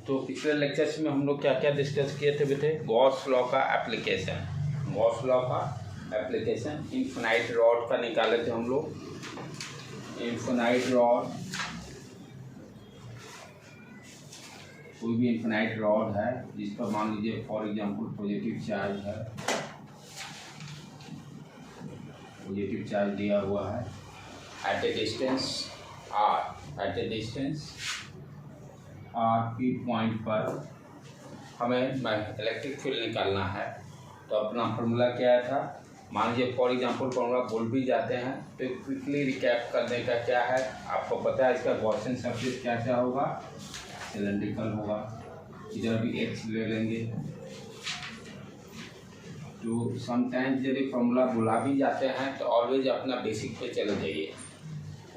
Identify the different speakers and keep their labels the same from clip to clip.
Speaker 1: तो पिछले लेक्चर्स में हम लोग क्या क्या डिस्कस किए थे बेटे? गॉस लॉ का एप्लीकेशन, गॉस लॉ का एप्लीकेशन, इन्फिनाइट रॉड का निकाले थे हम लोग। इन्फिनाइट रॉड, कोई भी इन्फिनाइट रॉड है जिस पर मान लीजिए फॉर एग्जांपल पॉजिटिव चार्ज है, पॉजिटिव चार्ज दिया हुआ है at a distance r, at a distance r की पॉइंट पर हमें इलेक्ट्रिक फील्ड निकालना है। तो अपना फार्मूला क्या था? मान लीजिए फॉर एग्जांपल फार्मूला भूल भी जाते हैं तो क्विकली रिकैप करने का क्या है, आपको पता है इसका गॉसियन सरफेस क्या क्या होगा, सिलेंड्रिकल होगा। इधर भी एक्स ले लेंगे। तो समटाइम्स यदि फार्मूला भुला भी जाते हैं तो ऑलवेज अपना बेसिक पे चले जाइए,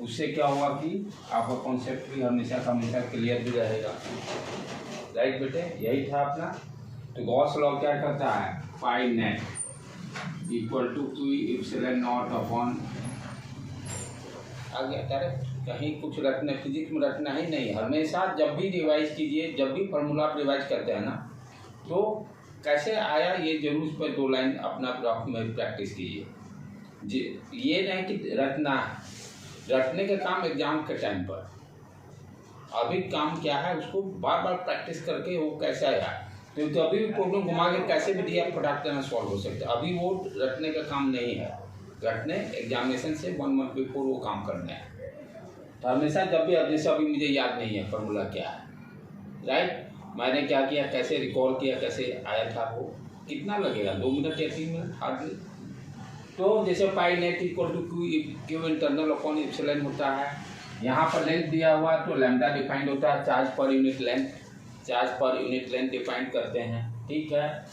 Speaker 1: उससे क्या होगा कि आपका कॉन्सेप्ट भी हमेशा का हमेशा क्लियर भी रहेगा। राइट बेटे, यही था अपना। तो गॉस लॉ क्या करता है? Pi net equal to Q epsilon not upon, आ गया डायरेक्ट, कहीं कुछ रखना फिजिक्स में रखना ही नहीं। हमेशा जब भी रिवाइज कीजिए, जब भी फार्मूला आप रिवाइज करते हैं ना, तो कैसे आया ये जरूर उस पर 2 लाइन अपना रफ में प्रैक्टिस कीजिए। ये नहीं कि रटने का काम एग्जाम के टाइम पर, अभी काम क्या है उसको बार बार प्रैक्टिस करके वो कैसे आया, क्योंकि अभी भी प्रॉब्लम घुमा के कैसे भी दिया फटाक देना सॉल्व हो सकता है। अभी वो रटने का काम नहीं है, रटने एग्जामिनेशन से 1 मंथ बिफोर वो काम करना है। तो हमेशा जब भी, अब जैसे अभी मुझे याद नहीं है फार्मूला क्या है, राइट, मैंने क्या किया, कैसे रिकॉल किया, कैसे आया था, वो कितना लगेगा, 2 मिनट या 3 मिनट हार्डली। तो जैसे pi net equal to Q internal upon epsilon होता है। यहाँ पर लेंथ दिया हुआ तो लैम्डा डिफाइंड होता है, चार्ज पर यूनिट लेंथ, चार्ज पर यूनिट लेंथ डिफाइंड करते हैं, ठीक है।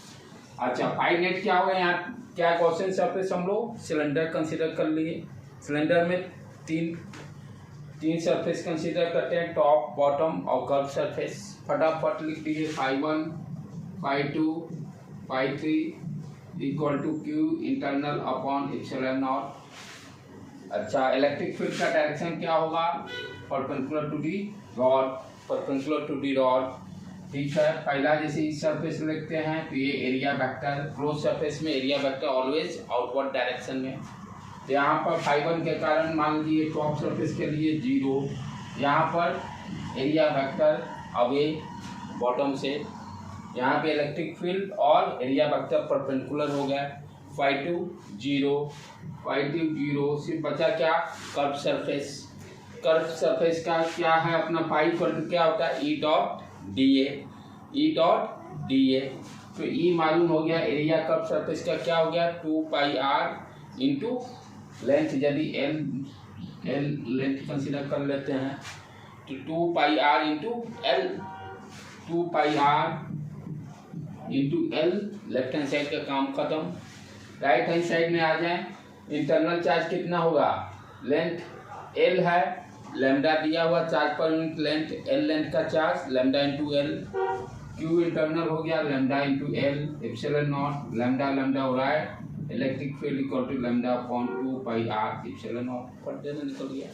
Speaker 1: अच्छा, पाई नेट क्या होगा? यहाँ क्या गॉसियन सरफेस हम लोग सिलेंडर कंसीडर कर लिए। सिलेंडर में तीन सरफेस कंसीडर करते हैं, टॉप, बॉटम और कर्व सरफेस। फटाफट लिख दीजिए, phi1, phi2, phi3 equal to Q internal upon epsilon not. अच्छा, इलेक्ट्रिक फील्ड का डायरेक्शन क्या होगा? Perpendicular to the rod, perpendicular to the rod, ठीक है। पहला जैसे इस सरफेस लिखते हैं तो ये एरिया वेक्टर, क्लोज सरफेस में area vector always outward direction में। तो यहाँ पर phi1 के कारण मान लीजिए टॉप सरफेस के लिए 0, यहाँ पर एरिया वेक्टर अवे बॉटम से, यहाँ पे इलेक्ट्रिक फील्ड और एरिया वेक्टर परपेंडिकुलर हो गया। phi2 0, phi2 0, सिर्फ बचा क्या? Curve surface. कर्व सरफेस का क्या है अपना? पाई इक्वल टू क्या होता है? E dot D A. तो ई मालूम हो गया। एरिया कर्व सरफेस का क्या हो गया? 2 पाई आर इंटू लेंथ, यदि एल लेंथ कंसिडर कर लेते हैं तो 2 pi r into L, 2 pi r into L. Left hand side का काम खत्म। राइट हैंड साइड में आ जाए, इंटरनल चार्ज कितना होगा? लेंथ एल है, लैम्डा दिया हुआ चार्ज पर यूनिट लेंथ, एल लेंथ का charge, lambda into L. Q internal हो गया lambda into L, epsilon not, lambda lambda हो रहा है, electric field equal to lambda upon 2 pi r epsilon not. फट देना निकल गया,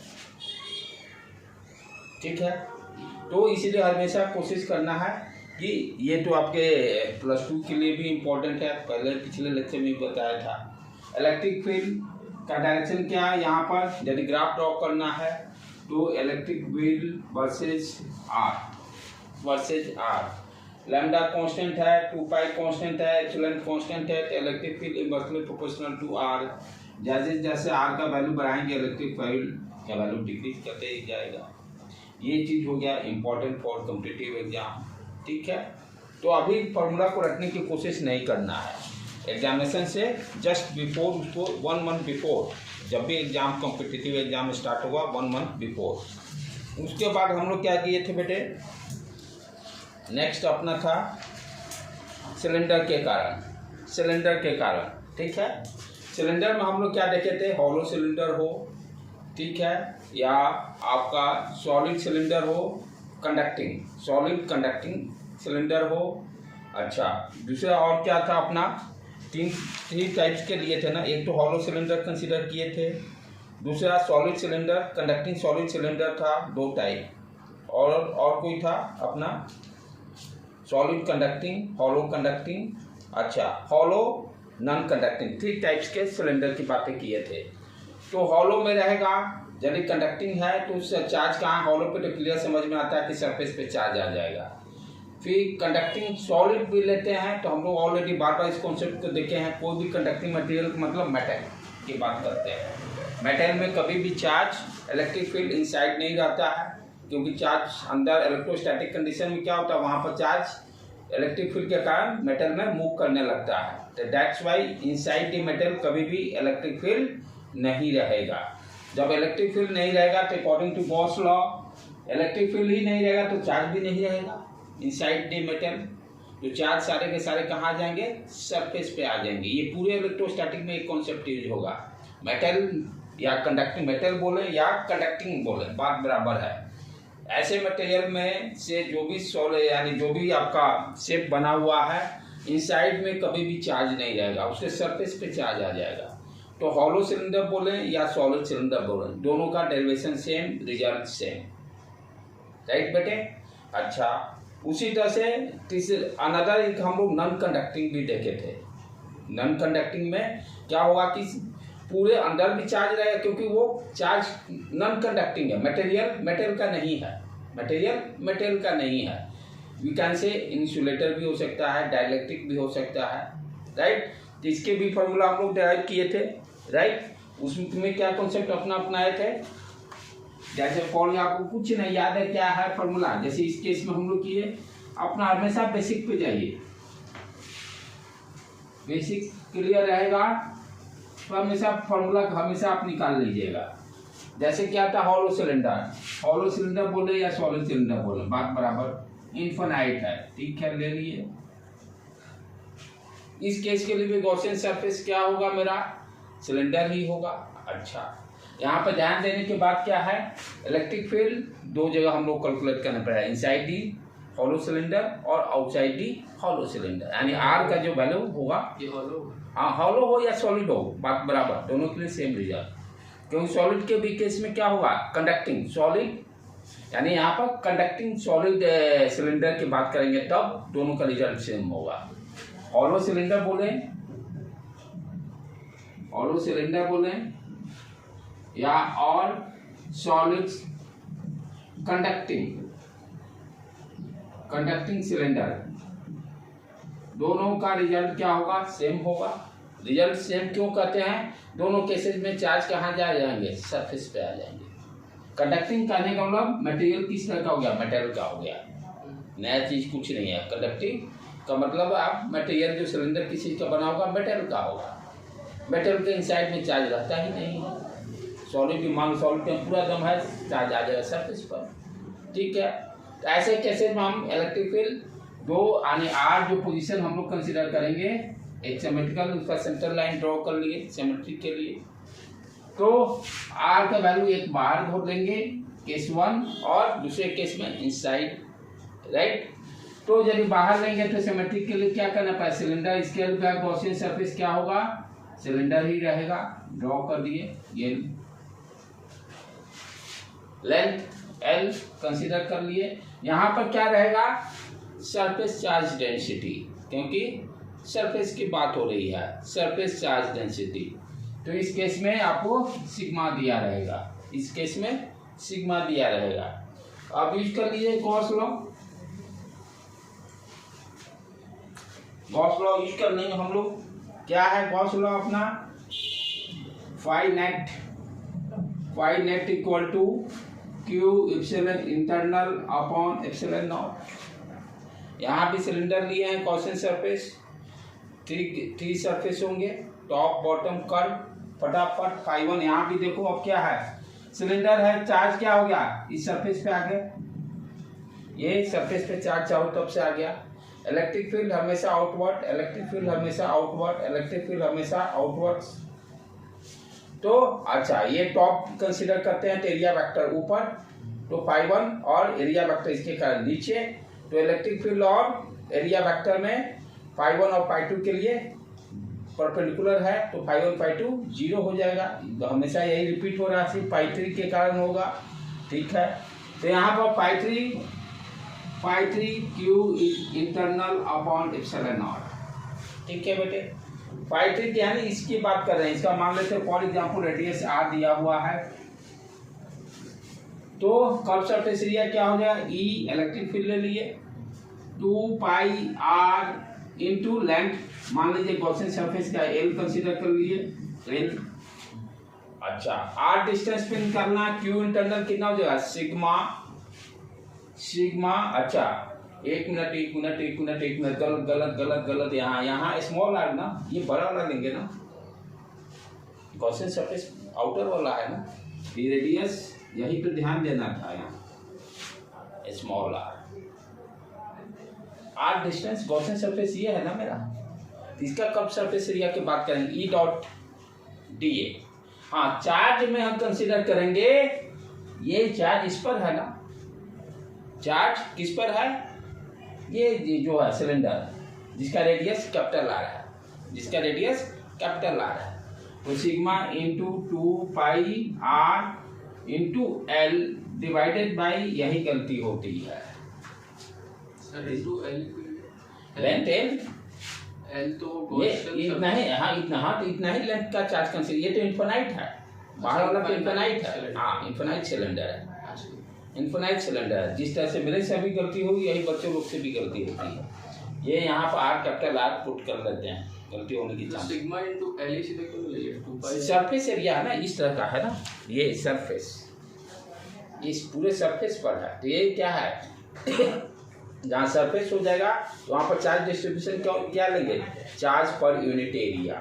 Speaker 1: ठीक है। तो इसीलिए हमेशा कोशिश करना है कि ये तो आपके +2 के लिए भी इम्पोर्टेंट है, पहले पिछले लेक्चर में भी बताया था। इलेक्ट्रिक फील्ड का डायरेक्शन क्या है? यहाँ पर यदि ग्राफ ड्रॉ करना है तो electric field versus R, lambda constant है, 2 पाई कांस्टेंट है, एप्सिलॉन कांस्टेंट है, तो electric field inversely proportional to R. जैसे जैसे आर का वैल्यू बढ़ाएंगे इलेक्ट्रिक फील्ड का वैल्यू डिक्रीज करते ही जाएगा। ये चीज़ हो गया इम्पोर्टेंट फॉर कॉम्पिटिटिव एग्जाम, ठीक है। तो अभी फार्मूला को रखने की कोशिश नहीं करना है, एग्जामिनेशन से जस्ट बिफोर, उसको 1 मंथ बिफोर, जब भी एग्जाम कॉम्पिटिटिव एग्जाम स्टार्ट होगा 1 मंथ बिफोर। उसके बाद हम लोग क्या किए थे बेटे? नेक्स्ट अपना था सिलेंडर के कारण, ठीक है। सिलेंडर में हम लोग क्या देखे थे? हॉलो सिलेंडर हो, ठीक है, या आपका सॉलिड सिलेंडर हो, सॉलिड कंडक्टिंग सिलेंडर हो। अच्छा, दूसरा और क्या था अपना? 3 टाइप्स के लिए थे ना, एक तो हॉलो सिलेंडर कंसीडर किए थे, दूसरा solid cylinder, conducting solid cylinder था 2 टाइप, और कोई था अपना सॉलिड कंडक्टिंग, हॉलो कंडक्टिंग, अच्छा हॉलो, नॉन कंडक्टिंग, 3 टाइप्स के सिलेंडर की बातें किए थे। तो हॉलो में रहेगा, यदि कंडक्टिंग है तो उससे चार्ज कहाँ, हॉलो पे तो क्लियर समझ में आता है कि सरफेस पे चार्ज आ जाएगा। फिर कंडक्टिंग सॉलिड भी लेते हैं, तो हम लोग ऑलरेडी बार बार इस कॉन्सेप्ट को देखे हैं। कोई भी कंडक्टिंग मटेरियल मतलब मेटल की बात करते हैं, मेटल में कभी भी चार्ज इलेक्ट्रिक फील्ड इनसाइड नहीं रहता है, क्योंकि चार्ज अंदर इलेक्ट्रोस्टैटिक कंडीशन में क्या होता है, वहाँ पर चार्ज इलेक्ट्रिक फील्ड के कारण मेटल में मूव करने लगता है। तो that's why inside the metal कभी भी इलेक्ट्रिक फील्ड नहीं रहेगा। जब इलेक्ट्रिक फील्ड नहीं रहेगा तो according to Gauss law electric field ही नहीं रहेगा तो चार्ज भी नहीं रहेगा इनसाइड द मेटल। तो चार्ज सारे के सारे कहाँ आ जाएंगे, सरफेस पे आ जाएंगे। ये पूरे इलेक्ट्रोस्टैटिक में एक कॉन्सेप्ट यूज होगा, मेटल या कंडक्टिंग, मेटल बोले या कंडक्टिंग बोले बात बराबर है। ऐसे मटेरियल में से जो भी सॉलिड यानी जो भी आपका शेप बना हुआ है इनसाइड में कभी भी चार्ज नहीं रहेगा, उसके सरफेस पे चार्ज आ जाएगा। तो हॉलो सिलेंडर बोले या सॉलिड सिलेंडर बोले, दोनों का derivation same, result same, right बेटे। अच्छा, उसी तरह से अनदर एक हम लोग नॉन कंडक्टिंग भी देखे थे। नॉन कंडक्टिंग में क्या होगा कि पूरे अंदर भी चार्ज रहेगा, क्योंकि वो चार्ज नॉन कंडक्टिंग है, मटेरियल मेटल का नहीं है, मटेरियल मेटल का नहीं है। वी कैन से इंसुलेटर भी हो सकता है, डाइलेक्ट्रिक भी हो सकता है, राइट। तो इसके भी फॉर्मूला हम लोग डेराइव किए थे, राइट। उसमें क्या कॉन्सेप्ट अपना अपनाए थे, जैसे फॉर्मूला आपको कुछ नहीं याद है क्या है फॉर्मूला, जैसे इस केस में हम लोग किए, अपना हमेशा बेसिक पे जाइए, बेसिक क्लियर रहेगा तो हमेशा फॉर्मूला हमेशा आप निकाल लीजिएगा। जैसे क्या था हॉलो सिलेंडर, हॉलो सिलेंडर बोले या सॉलिड सिलेंडर बोले बात बराबर, इनफाइनाइट है, ठीक है, ले लिए। इस केस के लिए भी गॉसियन सरफेस क्या होगा, मेरा सिलेंडर ही होगा। अच्छा, यहाँ पर ध्यान देने के बाद क्या है, इलेक्ट्रिक फील्ड 2 जगह हम लोग कैलकुलेट करना पड़ेगा, इनसाइड दी हॉलो सिलेंडर और आउटसाइड दी हॉलो सिलेंडर, यानी आर का जो वैल्यू होगा, ये हॉलो, हाँ हॉलो हो या सॉलिड हो बात बराबर, दोनों के लिए सेम रिजल्ट। क्योंकि सॉलिड के भी केस में क्या होगा, कंडक्टिंग सॉलिड, यानी यहाँ पर कंडक्टिंग सॉलिड सिलेंडर की बात करेंगे तब दोनों का रिजल्ट सेम होगा। हॉलो सिलेंडर बोले, हॉलो सिलेंडर बोले या और सॉलिड कंडक्टिंग सिलेंडर, दोनों का रिजल्ट क्या होगा, सेम होगा। रिजल्ट सेम क्यों कहते हैं, दोनों केसेस में चार्ज कहाँ जा जाएंगे, सरफेस पे आ जाएंगे। कंडक्टिंग कहने का मतलब मटेरियल किस तरह का हो गया, मेटल का हो गया, नया चीज कुछ नहीं है। कंडक्टिंग का मतलब आप मटेरियल जो सिलेंडर किसी का बना होगा मेटल का होगा, मेटल के इनसाइड में चार्ज रहता ही नहीं है। सॉलिड भी मान, सॉलिड में पूरा दम है, चार्ज आ जाएगा सरफेस पर, ठीक है। तो ऐसे केसेस में हम इलेक्ट्रिक फील्ड दो यानी आर जो पोजीशन हम लोग कंसिडर करेंगे, एक सिमेट्रिकल, उसका सेंटर लाइन ड्रॉ कर लिए सिमेट्रिक के लिए, तो आर का वैल्यू एक बाहर धो लेंगे केस 1 और दूसरे केस में इनसाइड, राइट। तो यदि बाहर लेंगे तो सिमेट्रिक के लिए क्या करना पड़ेगा, सिलेंडर स्केल का गॉसियन सरफेस क्या होगा, सिलेंडर ही रहेगा, ड्रॉ कर दिए। ये लेंथ एल कंसीडर कर लिए। यहाँ पर क्या रहेगा, सरफेस चार्ज डेंसिटी, क्योंकि सरफेस की बात हो रही है, सरफेस चार्ज डेंसिटी। तो इस केस में आपको सिग्मा दिया रहेगा, इस केस में सिग्मा दिया रहेगा। अब यूज कर लीजिए Gauss law, Gauss law use कर लेंगे हम लोग। क्या है गॉस लॉ अपना, phi net equal to Q epsilon internal upon epsilon not. यहाँ भी सिलेंडर लिए हैं गॉसियन सरफेस, 3 सरफेस होंगे, टॉप बॉटम कर्व, फटाफट फाई 1। यहाँ भी देखो अब क्या है, सिलेंडर है, चार्ज क्या हो गया, इस सरफेस पे आ गया, ये सरफेस पे चार्ज चाहो तब से आ गया। इलेक्ट्रिक फील्ड हमेशा आउटवर्ड, इलेक्ट्रिक फील्ड हमेशा आउटवर्ड, इलेक्ट्रिक फील्ड हमेशा आउटवर्ड। तो अच्छा, ये टॉप कंसीडर करते हैं तो एरिया वेक्टर ऊपर, तो फाई 1 और एरिया वेक्टर इसके कारण नीचे। तो इलेक्ट्रिक फील्ड और एरिया वेक्टर में फाई 1 और फाई 2 के लिए परपेंडिकुलर है, तो फाई 1 फाई 2 0 हो जाएगा। तो हमेशा यही रिपीट हो रहा है, सिर्फ फाई 3 के कारण होगा, ठीक है। तो यहाँ पर phi 3 π3 Q internal upon epsilon not. ठीक है बेटे, π3 यानी इसकी बात कर रहे हैं, इसका मान लेते हैं फॉर एग्जांपल रेडियस r दिया हुआ है, तो कर्व सरफेस एरिया क्या हो जाएगा, E इलेक्ट्रिक फील्ड ले लिए 2 पाई r इंटू लेंथ, मान लीजिए गॉसियन सरफेस का L कंसीडर कर लिए L। अच्छा, r डिस्टेंस पे निकालना, Q इंटरनल कितना हो जाएगा सिग्मा। अच्छा, एक मिनट गलत यहाँ स्मॉल आर ना, ये बड़ा वाला लेंगे ना, गॉसियन सरफेस आउटर वाला है ना, ये रेडियस यही पे ध्यान देना था, यहाँ small R distance Gaussian surface ये है ना मेरा, इसका कर्व सरफेस एरिया की बात करेंगे E डॉट dA। हाँ, चार्ज में हम कंसीडर करेंगे, ये चार्ज इस पर है ना, चार्ज किस पर है, ये जो है सिलेंडर जिसका रेडियस कैपिटल आर है, तो sigma into 2 pi r into L divided by, यही गलती होती है
Speaker 2: sir, into L
Speaker 1: length
Speaker 2: L तो
Speaker 1: ये इतना ही, हाँ इतना, तो इतना ही लेंथ का चार्ज कंसीडर, ये तो इन्फिनाइट है, बाहर वाला तो इन्फिनाइट है, हाँ इन्फिनाइट सिलेंडर है, इन्फिनाइट सिलेंडर है। जिस तरह से मेरे से भी गलती होगी, यही बच्चों लोग से भी गलती होती है। ये यहाँ पर आर कैपिटल आर पुट कर लेते हैं, गलती होने की चांस।
Speaker 2: सिग्मा इनटू L ही सीधे क्यों ले लिया, 2 पाई
Speaker 1: सरफेस एरिया है ना, इस तरह का है ना, ये सरफेस इस पूरे सरफेस पर है, तो ये क्या है जहाँ सरफेस हो जाएगा तो वहाँ पर चार्ज डिस्ट्रीब्यूशन क्या लेंगे, चार्ज पर यूनिट एरिया।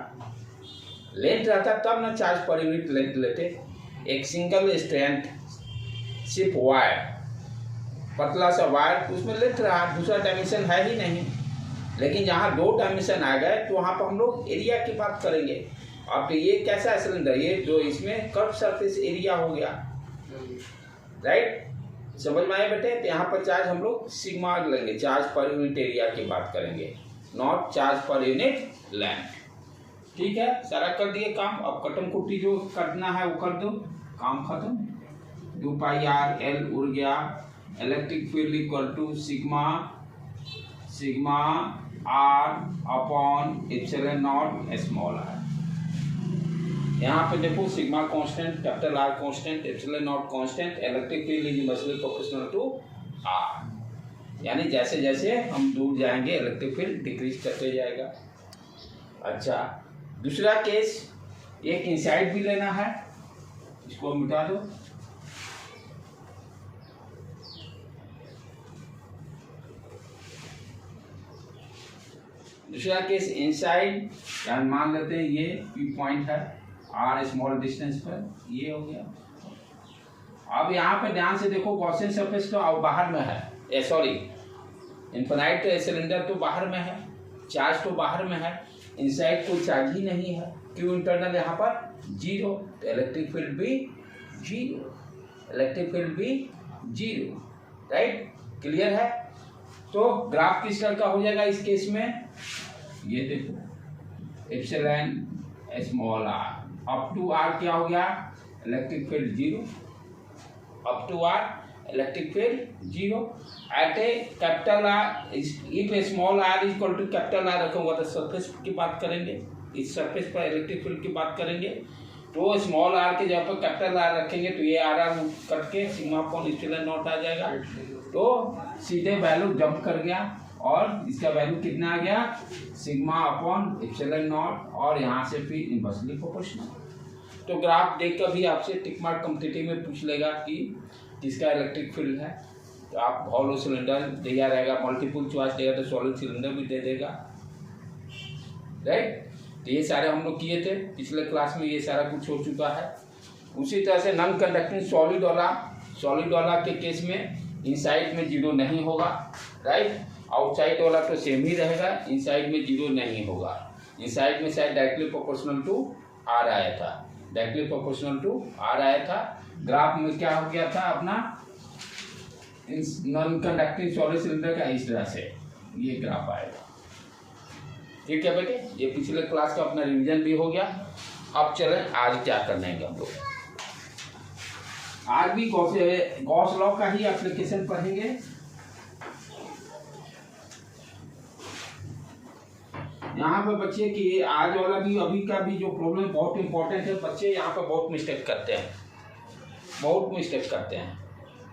Speaker 1: लेंथ रहता तब ना चार्ज पर यूनिट लेंथ लेते। एक सिंगल स्ट्रेंथ सिर्फ वायर, पतला सा वायर, उसमें लेंथ रहा, दूसरा डायमेंशन है ही नहीं। लेकिन जहाँ 2 डायमेंशन आ गए तो वहाँ पर हम लोग एरिया की बात करेंगे। अब ये कैसा है सिलेंडर, ये जो इसमें कर्व सरफेस एरिया हो गया, राइट, समझ में आए बेटे। तो यहाँ पर चार्ज हम लोग सिग्मा लेंगे, चार्ज पर यूनिट एरिया की बात करेंगे, नॉट चार्ज पर यूनिट लेंथ। ठीक है, सारा कर दिए काम। अब कटम कुट्टी जो करना है वो कर दो, काम खत्म। 2 पाई r L उड़ गया, electric field equal to sigma r upon epsilon not small r। यहाँ पे देखो sigma constant, capital R constant, epsilon not constant, electric field is inversely proportional to R। यानी जैसे जैसे हम दूर जाएंगे इलेक्ट्रिक फील्ड डिक्रीज करते जाएगा। अच्छा, दूसरा केस, एक इनसाइड भी लेना है, इसको मिटा दो। दूसरा केस इनसाइड, मान लेते हैं ये P पॉइंट है, R स्मॉल डिस्टेंस पर, ये हो गया। अब यहाँ पे ध्यान से देखो, गॉसियन सरफेस तो बाहर में है, सॉरी इन्फिनाइट सिलेंडर तो बाहर में है, चार्ज तो बाहर में है, इनसाइड कोई चार्ज ही नहीं है। Q इंटरनल यहाँ पर 0, तो इलेक्ट्रिक फील्ड भी 0, राइट, क्लियर है। तो ग्राफ किस तरह का हो जाएगा इस केस में, ये देखो epsilon small r up to r क्या हो गया, electric field 0, up to r electric field 0 at a capital R। If small r is equal to capital R रखूंगा तो सरफेस की बात करेंगे, इस सरफेस पर इलेक्ट्रिक फील्ड की बात करेंगे। तो स्मॉल r के जगह पर कैपिटल R रखेंगे तो ये R कट के सिग्मा अपॉन एप्सिलॉन नॉट आ जाएगा। तो सीधे वैल्यू जंप कर गया और इसका वैल्यू कितना आ गया, सिग्मा अपॉन एप्सिलॉन नॉट, और यहाँ से फिर इनवर्सली प्रोपोर्शनल। तो ग्राफ देख कर भी आपसे टिक मार्क कॉम्पिटिटिव में पूछ लेगा कि किसका इलेक्ट्रिक फील्ड है, तो आप हॉलो सिलेंडर दिया रहेगा, मल्टीपल चॉइस देगा तो सॉलिड सिलेंडर भी दे देगा, राइट। तो ये सारे हम लोग किए थे पिछले क्लास में, ये सारा कुछ हो चुका है। उसी तरह से नॉन कंडक्टिंग सॉलिड वाला के केस में इनसाइड में 0 नहीं होगा, राइट, आउटसाइड वाला तो सेम ही रहेगा, इनसाइड में 0 नहीं होगा। इनसाइड में शायद डायरेक्टली प्रोपोर्शनल टू R आया था, डायरेक्टली प्रोपोर्शनल टू R आया था। ग्राफ में क्या हो गया था अपना, नॉन कंडक्टिंग सॉलिड सिलेंडर का इस तरह से ये ग्राफ आएगा। ठीक है बेटे, ये पिछले क्लास का अपना रिवीजन भी हो गया। अब चलें आज क्या करने हैं हम लोग। आज भी गॉस लॉ का ही एप्लीकेशन पढ़ेंगे। यहाँ पे बच्चे की आज वाला भी अभी का भी जो प्रॉब्लम बहुत इंपॉर्टेंट है, बच्चे यहाँ पे बहुत मिस्टेक करते हैं, बहुत मिस्टेक करते हैं।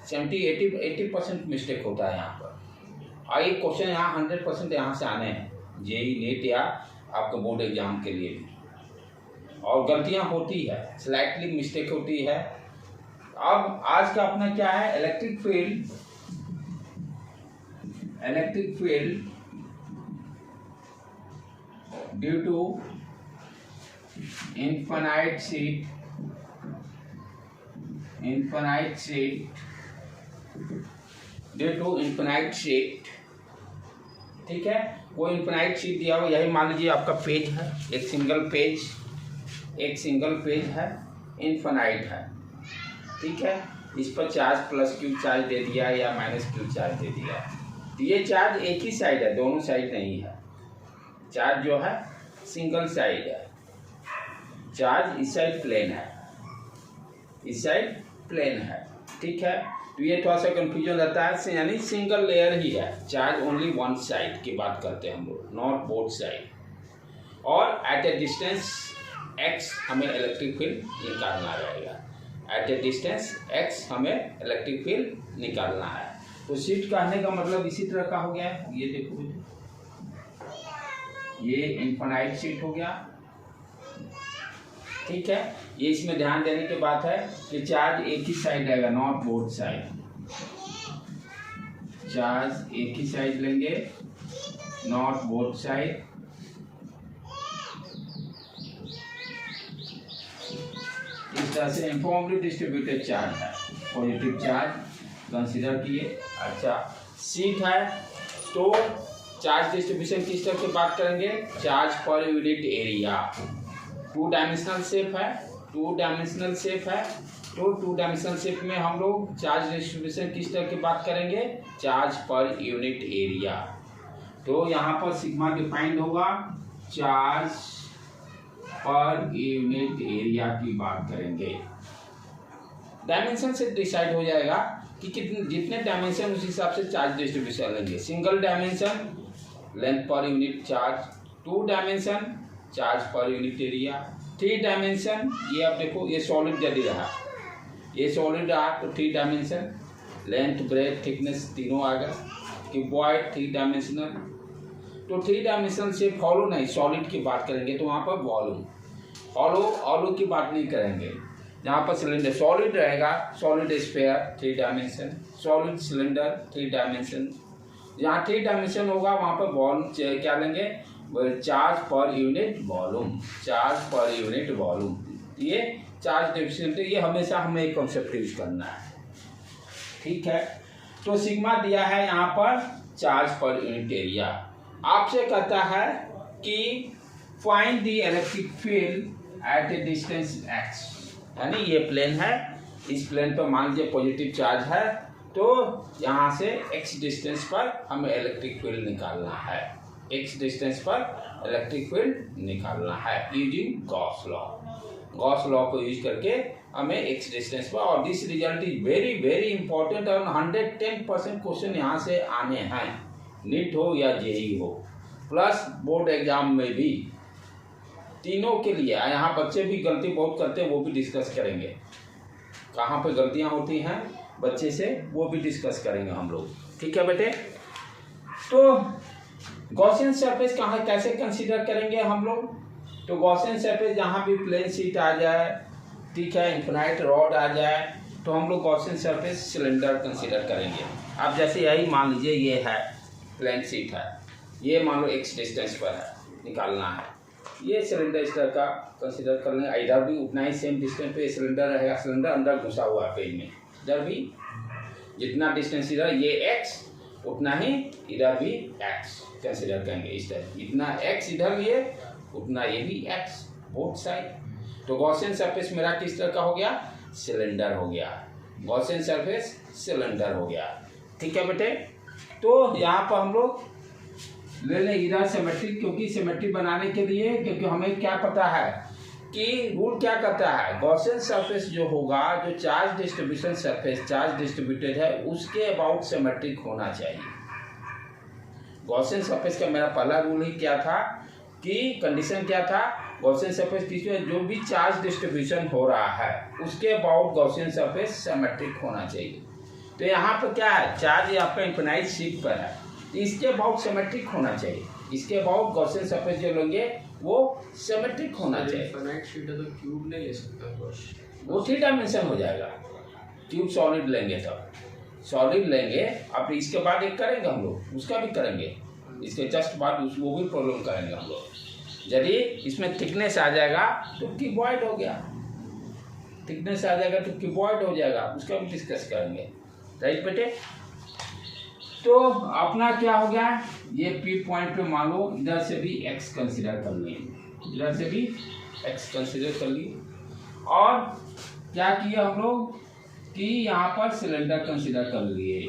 Speaker 1: 70-80% मिस्टेक होता है यहाँ पर। और ये क्वेश्चन यहाँ 100% यहाँ से आने हैं, जेई नीट या आपके बोर्ड एग्जाम के लिए भी। और गलतियाँ होती है, स्लाइटली मिस्टेक होती है। अब आज का अपना क्या है, electric field due to infinite sheet due to infinite sheet. ठीक है, वो इन्फिनाइट शीट दिया हुआ, यही मान लीजिए आपका पेज है, एक सिंगल पेज है, इन्फिनाइट है। ठीक है, इस पर चार्ज प्लस क्यू चार्ज दे दिया या माइनस क्यू चार्ज दे दिया। तो ये चार्ज एक ही साइड है, दोनों साइड नहीं है। चार्ज जो है सिंगल साइड है, चार्ज इस साइड प्लेन है, इस साइड प्लेन है। ठीक है, तो ये थोड़ा सा कंफ्यूजन रहता है, यानी सिंगल लेयर ही है, चार्ज ओनली वन साइड की बात करते हैं हम लोग, नॉट बोथ साइड। और एट ए डिस्टेंस x हमें इलेक्ट्रिक फील्ड निकालना रहेगा, एट ए डिस्टेंस x हमें इलेक्ट्रिक फील्ड निकालना है। तो शीट कहने का मतलब इसी तरह का हो गया है। ये देखो, ये इन्फिनाइट शीट हो गया। ठीक है, ये इसमें ध्यान देने की बात है कि चार्ज एक ही साइड रहेगा, नॉट बोथ साइड। चार्ज एक ही साइड लेंगे, नॉट बोथ साइड। इस तरह से यूनिफॉर्मली डिस्ट्रीब्यूटेड चार्ज है, पॉजिटिव चार्ज कंसीडर किए। अच्छा, शीट है तो चार्ज डिस्ट्रीब्यूशन किस तरह की बात करेंगे, चार्ज पर unit area. Two dimensional shape है, तो टू डायमेंशनल शेप में हम लोग चार्ज डिस्ट्रीब्यूशन किस तरह की बात करेंगे, चार्ज पर यूनिट एरिया। तो यहाँ पर सिग्मा डिफाइंड होगा, चार्ज पर यूनिट एरिया की बात करेंगे। डायमेंशन से डिसाइड हो जाएगा कि कितने, जितने डायमेंशन उस हिसाब से चार्ज डिस्ट्रीब्यूशन लेंगे। Single dimension length per unit charge, 2 dimension charge पर यूनिट एरिया, 3 डायमेंशन, ये आप देखो ये सॉलिड यदि रहा, ये सॉलिड रहा तो 3 डायमेंशन, लेंथ ब्रेथ थिकनेस तीनों आ गए। क्यूबॉइड 3 डायमेंशनल, तो 3 डायमेंशनल से फॉलो नहीं, सॉलिड की बात करेंगे तो वहाँ पर वॉल्यूम, ऑलो की बात नहीं करेंगे। जहाँ पर सिलेंडर सॉलिड रहेगा, solid sphere 3 dimension, solid cylinder 3 dimension. जहाँ 3 डायमेंशन होगा वहाँ पर वॉल्यूम क्या लेंगे, चार्ज पर यूनिट वॉल्यूम, चार्ज पर यूनिट वॉल्यूम। ये चार्ज डिफिशिएंट, ये हमेशा हमें एक कॉन्सेप्ट यूज करना है। ठीक है, तो सिग्मा दिया है यहाँ पर चार्ज पर यूनिट एरिया। आपसे कहता है कि find the electric field at a distance x, यानी ये प्लेन है, इस प्लेन पर मान लीजिए पॉजिटिव चार्ज है, तो यहाँ से x डिस्टेंस पर हमें इलेक्ट्रिक फील्ड निकालना है, x डिस्टेंस पर इलेक्ट्रिक फील्ड निकालना है using Gauss law. Gauss law को यूज करके हमें x डिस्टेंस पर, और this result is very very important और 110% क्वेश्चन यहाँ से आने हैं, नीट हो या जेई हो, प्लस बोर्ड एग्जाम में भी, तीनों के लिए। यहाँ बच्चे भी गलती बहुत करते हैं, वो भी डिस्कस करेंगे, कहाँ पे गलतियाँ होती हैं बच्चे से, वो भी डिस्कस करेंगे हम लोग। ठीक है बेटे, तो गॉसियन सरफेस कहाँ कैसे कंसीडर करेंगे हम लोग, तो गॉसियन सरफेस जहाँ भी प्लेन शीट आ जाए, ठीक है, इन्फिनाइट रॉड आ जाए, तो हम लोग गॉसियन सरफेस सिलेंडर कंसीडर करेंगे। अब जैसे यही मान लीजिए ये है प्लेन शीट है, ये मान लो x डिस्टेंस पर है, निकालना है, ये सिलेंडर इस तरह का कंसीडर कर लेंगे। इधर भी उतना ही सेम डिस्टेंस पे सिलेंडर रहेगा, सिलेंडर अंदर घुसा हुआ है पेज में, इधर भी जितना डिस्टेंस इधर ये x उतना ही इधर भी x कंसीडर करेंगे। इस तरह इतना x इधर लिए उतना ये भी x, बोथ साइड। तो गॉसियन सरफेस मेरा किस तरह का हो गया, सिलेंडर हो गया, गॉसियन सरफेस सिलेंडर हो गया। ठीक है बेटे, तो यहाँ पर हम लोग ले लें इधर सिमेट्रिक, क्योंकि सिमेट्रिक बनाने के लिए, क्योंकि हमें क्या पता है कि रूल क्या कहता है, गॉसियन सरफेस जो होगा, जो charge distribution surface charge distributed है, उसके अबाउट सिमेट्रिक होना चाहिए। गॉसियन सरफेस का मेरा पहला रूल ही क्या था कि कंडीशन क्या था, गॉसियन सरफेस किसमें जो भी चार्ज डिस्ट्रीब्यूशन हो रहा है उसके अबाउट गॉसियन सरफेस सिमेट्रिक होना चाहिए। तो यहाँ पर क्या है, चार्ज आपका इन्फिनाइट शीट पर है, तो इसके अबाउट सिमेट्रिक होना चाहिए, इसके अबाउट गॉसियन सरफेस जो लेंगे वो सिमेट्रिक होना चाहिए।
Speaker 2: इनफाइनाइट शीट है तो क्यूब नहीं ले सकता बस,
Speaker 1: वो 3 डायमेंशन हो जाएगा। ट्यूब सॉलिड लेंगे तब, सॉलिड लेंगे अब इसके बाद एक करेंगे हम लोग, उसका भी करेंगे, इसके जस्ट बाद वो भी प्रॉब्लम करेंगे हम लोग। यदि इसमें थिकनेस आ जाएगा तो क्यूबॉइड हो गया, थिकनेस आ जाएगा तो क्यूबॉइड हो जाएगा, उसका भी डिस्कस करेंगे। राइट बेटे, तो अपना क्या हो गया, ये पी पॉइंट पे मान लो इधर से भी एक्स कंसिडर कर लिए, इधर से भी एक्स कंसिडर कर लिए, और क्या किया हम लोग कि यहाँ पर सिलेंडर कंसिडर कर लिए।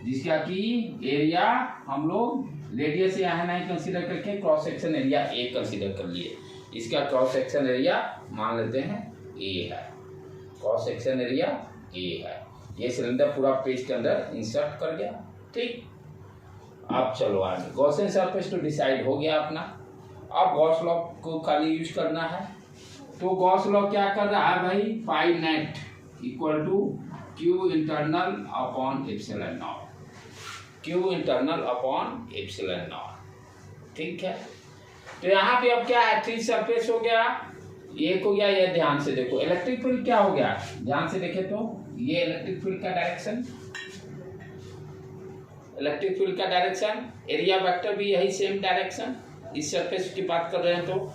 Speaker 1: जिसका कि एरिया हम लोग रेडियस यहाँ नहीं कंसीडर करके cross section area A consider कर लिए। इसका क्रॉस सेक्शन एरिया मान लेते हैं ए है, क्रॉस सेक्शन एरिया ए है। ये सिलेंडर पूरा पेज के अंदर इंसर्ट कर गया। ठीक, अब चलो आगे, गॉसियन सरफेस तो डिसाइड हो गया अपना। अब गॉस लॉ को खाली यूज करना है। तो गॉस लॉ क्या कर रहा है भाई, pi net equal to Q internal upon epsilon not, q internal upon epsilon not. ठीक है, तो यहाँ पे अब क्या है, थ्री सरफेस हो गया, एक हो गया। ये ध्यान से देखो, इलेक्ट्रिक फील्ड क्या हो गया, ध्यान से देखे तो ये इलेक्ट्रिक फील्ड का डायरेक्शन, इलेक्ट्रिक फील्ड का डायरेक्शन, एरिया वेक्टर भी यही सेम डायरेक्शन। इस सरफेस की बात कर रहे हैं तो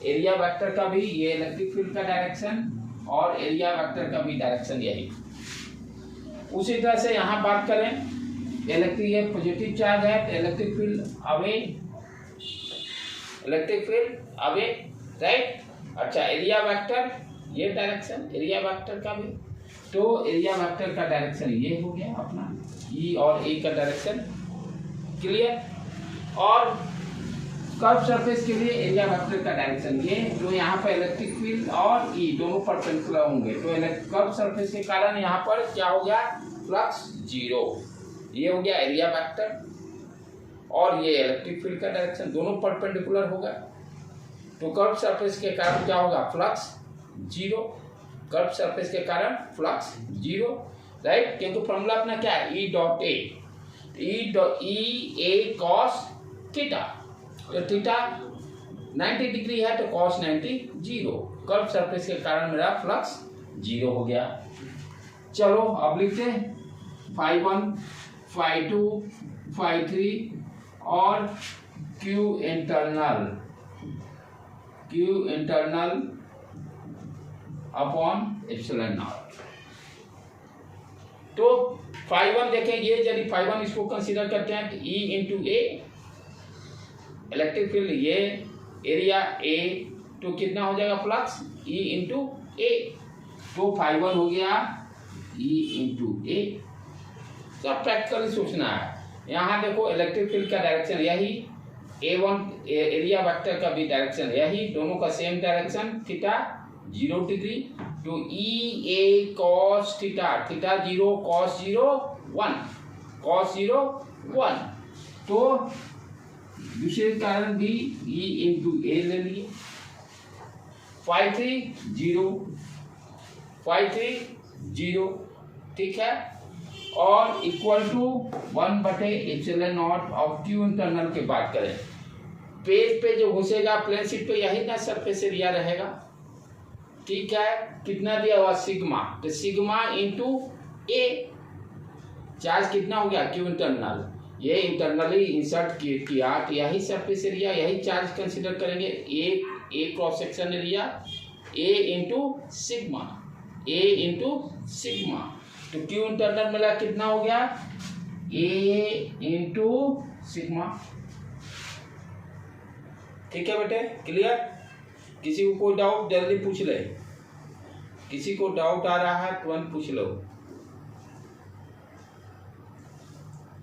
Speaker 1: एरिया वेक्टर का भी ये इलेक्ट्रिक फील्ड का डायरेक्शन और एरिया वेक्टर का भी डायरेक्शन यही। उसी तरह से यहाँ बात करें, इलेक्ट्रिक ये पॉजिटिव चार्ज है तो electric field away, electric field away, right. अच्छा, एरिया वेक्टर ये डायरेक्शन एरिया वेक्टर का भी, तो एरिया वेक्टर का डायरेक्शन ये हो गया अपना, ई और ए का डायरेक्शन क्लियर। और कर्व सरफेस के लिए एरिया वेक्टर का डायरेक्शन ये, जो यहाँ पर इलेक्ट्रिक फील्ड और ई दोनों परपेंडिकुलर होंगे, तो कर्व सरफेस के कारण यहाँ पर क्या हो गया, फ्लक्स जीरो। ये हो गया एरिया वेक्टर और ये इलेक्ट्रिक फील्ड का डायरेक्शन, दोनों परपेंडिकुलर होगा, तो कर्व सरफेस के कारण क्या होगा, फ्लक्स जीरो। कर्व सरफेस के कारण फ्लक्स जीरो, राइट। क्योंकि फॉर्मूला अपना क्या है, E dot A, E A cos theta, तो थीटा 90 डिग्री है तो कॉस 90 जीरो। कर्व सरफेस के कारण मेरा फ्लक्स जीरो हो गया। चलो अब लिखते हैं फाई 1, फाई 2, फाई 3 और Q internal upon epsilon not. तो फाई 1 देखें, ये यदि फाई 1 इसको कंसीडर करते हैं तो ई इंटू ए, इलेक्ट्रिक फील्ड ये, एरिया ए, तो कितना हो जाएगा फ्लक्स, ई इंटू ए। तो फाई 1 हो गया ई इंटू ए। सब प्रैक्टिकली सोचना है। यहाँ देखो इलेक्ट्रिक फील्ड का डायरेक्शन यही, A1 एरिया वेक्टर का भी डायरेक्शन यही, दोनों का सेम डायरेक्शन, थीटा 0 डिग्री, तो E A cos theta, theta 0 cos 0 1, cos 0 1। तो दूसरे कारण भी ई इंटू ए ले लिए, फाई 3 0, फाई 3 0, ठीक है। और इक्वल टू 1/एप्सिलॉन ऑफ क्यू इंटरनल की बात करें, पेज पे जो घुसेगा प्लेन शीट पे यही ना सरफेस एरिया रहेगा, ठीक है। कितना दिया हुआ, सिग्मा, तो सिग्मा इंटू ए, चार्ज कितना हो गया, क्यू इंटरनल, ये इंटरनली इंसर्ट किया तो यही सरफेस एरिया, यही चार्ज कंसीडर करेंगे, ए क्रॉस सेक्शन एरिया, ए इंटू सिग्मा, ए इंटू सिग्मा, तो क्यू इंटरनल मिला कितना हो गया, ए इंटू सिग्मा। ठीक है बेटे, क्लियर। किसी को कोई डाउट जल्दी पूछ ले, किसी को डाउट आ रहा है तुरंत पूछ लो।